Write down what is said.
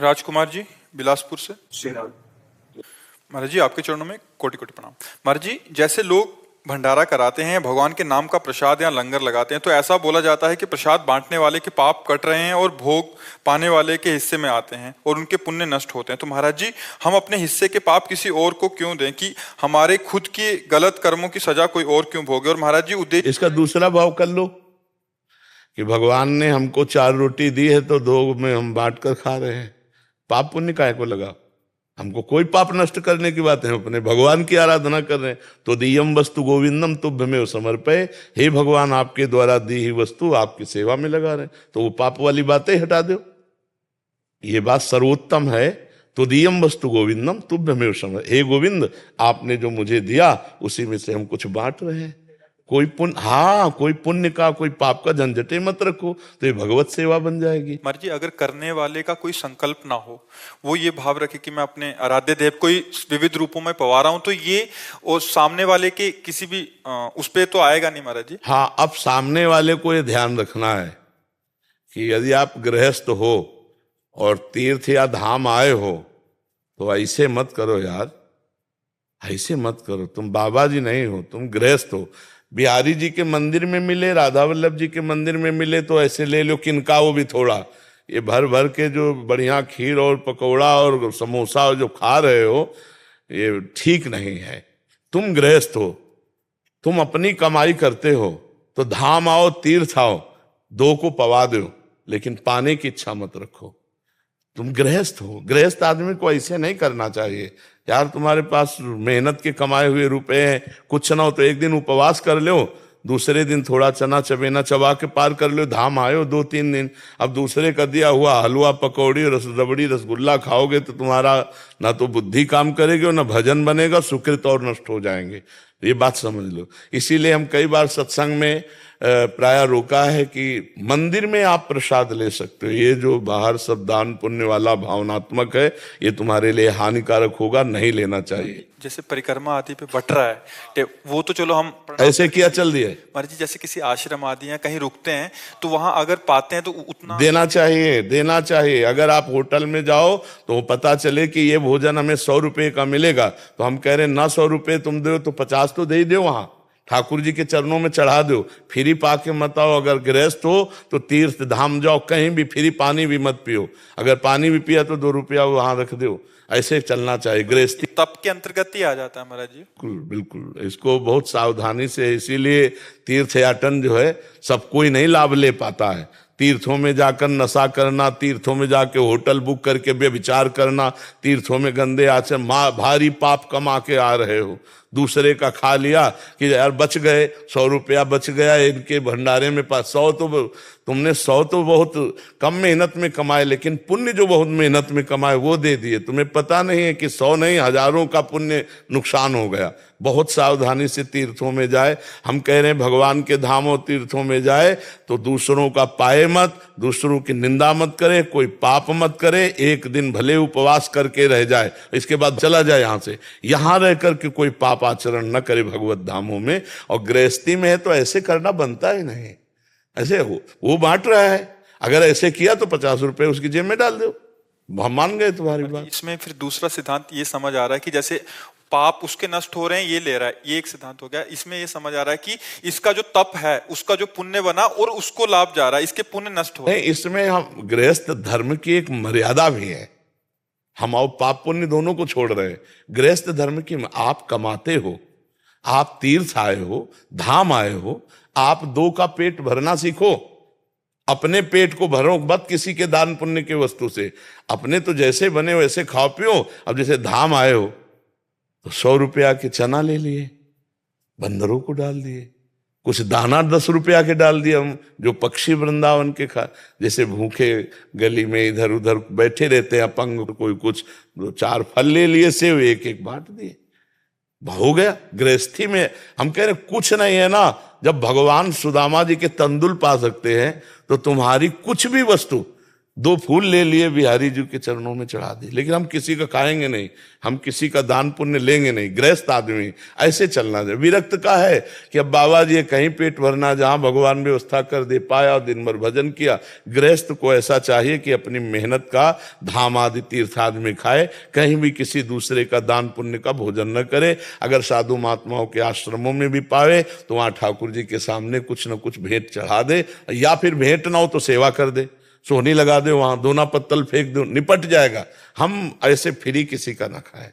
राजकुमार जी, बिलासपुर से। श्री राम। महाराज जी, आपके चरणों में कोटि कोटि प्रणाम। महाराज जी, जैसे लोग भंडारा कराते हैं, भगवान के नाम का प्रसाद या लंगर लगाते हैं, तो ऐसा बोला जाता है कि प्रसाद बांटने वाले के पाप कट रहे हैं और भोग पाने वाले के हिस्से में आते हैं और उनके पुण्य नष्ट होते हैं। तो महाराज जी, हम अपने हिस्से के पाप किसी और को क्यों दें कि हमारे खुद के गलत कर्मों की सजा कोई और क्यों भोगे? और महाराज जी, उद्देश्य इसका दूसरा भाव कर लो कि भगवान ने हमको 4 रोटी दी है तो 2 में हम बांट कर खा रहे हैं। पाप पुण्य काहे को लगा? हमको कोई पाप नष्ट करने की बात है, अपने भगवान की आराधना कर रहे हैं। तो दियम वस्तु गोविंदम तुभ्यमेव समर्पये, हे भगवान आपके द्वारा दी ही वस्तु आपकी सेवा में लगा रहे हैं, तो वो पाप वाली बातें हटा दो। ये बात सर्वोत्तम है। तो दियम वस्तु गोविंदम तुभ्यमेव समर्पये, हे गोविंद आपने जो मुझे दिया उसी में से हम कुछ बांट रहे हैं। कोई पुण्य का कोई पाप का झंझटे मत रखो, तो ये भगवत सेवा बन जाएगी। महाराज जी, अगर करने वाले का कोई संकल्प ना हो, वो ये भाव रखे कि मैं अपने आराध्य देव को ही विविध रूपों में पवा रहा हूं, तो ये और सामने वाले के किसी भी उस पे तो आएगा नहीं महाराज जी। हाँ, अब सामने वाले को ये ध्यान रखना है कि यदि आप गृहस्थ हो और तीर्थ या धाम आए हो तो ऐसे मत करो यार, ऐसे मत करो। तुम बाबा जी नहीं हो, तुम गृहस्थ हो। बिहारी जी के मंदिर में मिले, राधा वल्लभ जी के मंदिर में मिले तो ऐसे ले लो किनका, वो भी थोड़ा। ये भर भर के जो बढ़िया खीर और पकौड़ा और समोसा जो खा रहे हो, ये ठीक नहीं है। तुम गृहस्थ हो, तुम अपनी कमाई करते हो, तो धाम आओ तीर्थ आओ, 2 को पवा दो, लेकिन पाने की इच्छा मत रखो। तुम गृहस्थ हो, गृहस्थ आदमी को ऐसे नहीं करना चाहिए यार। तुम्हारे पास मेहनत के कमाए हुए रुपए हैं, कुछ ना हो तो एक दिन उपवास कर लो, दूसरे दिन थोड़ा चना चबेना चबा के पार कर लो, धाम आयो 2-3 दिन। अब दूसरे का दिया हुआ हलवा पकौड़ी रबड़ी रसगुल्ला खाओगे तो तुम्हारा ना तो बुद्धि काम करेगी और ना भजन बनेगा, सुकृत और नष्ट हो जाएंगे। ये बात समझ लो। इसीलिए हम कई बार सत्संग में प्राय रोका है कि मंदिर में आप प्रसाद ले सकते हो, ये जो बाहर सब दान पुण्य वाला भावनात्मक है, ये तुम्हारे लिए हानिकारक होगा, नहीं लेना चाहिए। जैसे परिक्रमा आदि पे बट रहा है, वो तो चलो हम ऐसे किया चल दिया महाराज जी। जैसे किसी आश्रम आदि है, कहीं रुकते हैं तो वहां अगर पाते हैं तो उतना देना चाहिए, देना चाहिए। अगर आप होटल में जाओ तो पता चले कि ये भोजन हमें 100 रुपए का मिलेगा, तो हम कह रहे हैं ना 100 रुपए तुम दो तो 50 तो दे ही दो, वहां ठाकुर जी के चरणों में चढ़ा दो। फ्री पाके मत आओ। अगर गृहस्थ हो तो तीर्थ धाम जाओ, कहीं भी फ्री पानी भी मत पियो। अगर पानी भी पिया तो 2 रुपया वहां रख दो। ऐसे चलना चाहिए। गृहस्थी तप के अंतर्गत ही आ जाता है महाराज जी। बिल्कुल बिल्कुल, इसको बहुत सावधानी से, इसीलिए तीर्थयाटन जो है सब कोई नहीं लाभ ले पाता है। तीर्थों में जाकर नशा करना, तीर्थों में जाके होटल बुक करके व्यभिचार करना, तीर्थों में गंदे आचरण, भारी पाप कमा के आ रहे हो। दूसरे का खा लिया कि यार बच गए, 100 रुपया बच गया इनके भंडारे में। 100 तो तुमने 100 तो बहुत कम मेहनत में कमाए, लेकिन पुण्य जो बहुत मेहनत में कमाए वो दे दिए। तुम्हें पता नहीं है कि 100 नहीं हजारों का पुण्य नुकसान हो गया। बहुत सावधानी से तीर्थों में जाए। हम कह रहे हैं भगवान के धामों तीर्थों में जाए तो दूसरों का पाए मत, दूसरों की निंदा मत करे, कोई पाप मत करे। एक दिन भले उपवास करके रह जाए, इसके बाद चला जाए यहाँ से। यहाँ रह करके कोई पाप आचरण न करे भगवत धामों में। और गृहस्थी में है तो ऐसे करना बनता ही नहीं। ऐसे वो बांट रहा है, अगर ऐसे किया तो 50 रुपए उसकी जेब में डाल दो, हम मान गए तुम्हारी बात। इसमें फिर दूसरा सिद्धांत ये समझ आ रहा है कि जैसे पाप उसके नष्ट हो रहे हैं, ये ले रहा है, ये एक सिद्धांत हो गया। इसमें ये समझ आ रहा है कि इसका जो तप है, उसका जो पुण्य बना और उसको लाभ जा रहा है, इसके पुण्य नष्ट हो रहे हैं। इसमें हम गृहस्थ धर्म की एक मर्यादा भी है। हम और पाप पुण्य दोनों को छोड़ रहे हैं। गृहस्थ धर्म की, आप कमाते हो, आप तीर्थ आए हो, धाम आए हो, आप 2 का पेट भरना सीखो। अपने पेट को भरो मत किसी के दान पुण्य के वस्तु से। अपने तो जैसे बने वैसे खाओ पियो। अब जैसे धाम आए हो तो 100 रुपया के चना ले लिए, बंदरों को डाल दिए, कुछ दाना 10 रुपया के डाल दिए। हम जो पक्षी वृंदावन के खा, जैसे भूखे गली में इधर उधर बैठे रहते हैं अपंग, कोई कुछ 2-4 फल ले लिए, सेव एक बांट दिए, हो गया। गृहस्थी में हम कह रहे कुछ नहीं है ना। जब भगवान सुदामा जी के तंदुल पा सकते हैं तो तुम्हारी कुछ भी वस्तु 2 फूल ले लिए, बिहारी जी के चरणों में चढ़ा दिए, लेकिन हम किसी का खाएंगे नहीं, हम किसी का दान पुण्य लेंगे नहीं। गृहस्थ आदमी ऐसे चलना चाहिए। विरक्त का है कि अब बाबा जी कहीं पेट भरना, जहां भगवान व्यवस्था कर दे, पाया और दिन भर भजन किया। गृहस्थ को ऐसा चाहिए कि अपनी मेहनत का धाम आदि तीर्थ आदि में खाए, कहीं भी किसी दूसरे का दान पुण्य का भोजन न करे। अगर साधु महात्माओं के आश्रमों में भी पावे तो वहां ठाकुर जी के सामने कुछ न कुछ भेंट चढ़ा दे, या फिर भेंट ना हो तो सेवा कर दे, सोहनी लगा दे, वहां दोना पत्तल फेंक दो, निपट जाएगा। हम ऐसे फ्री किसी का ना खाए।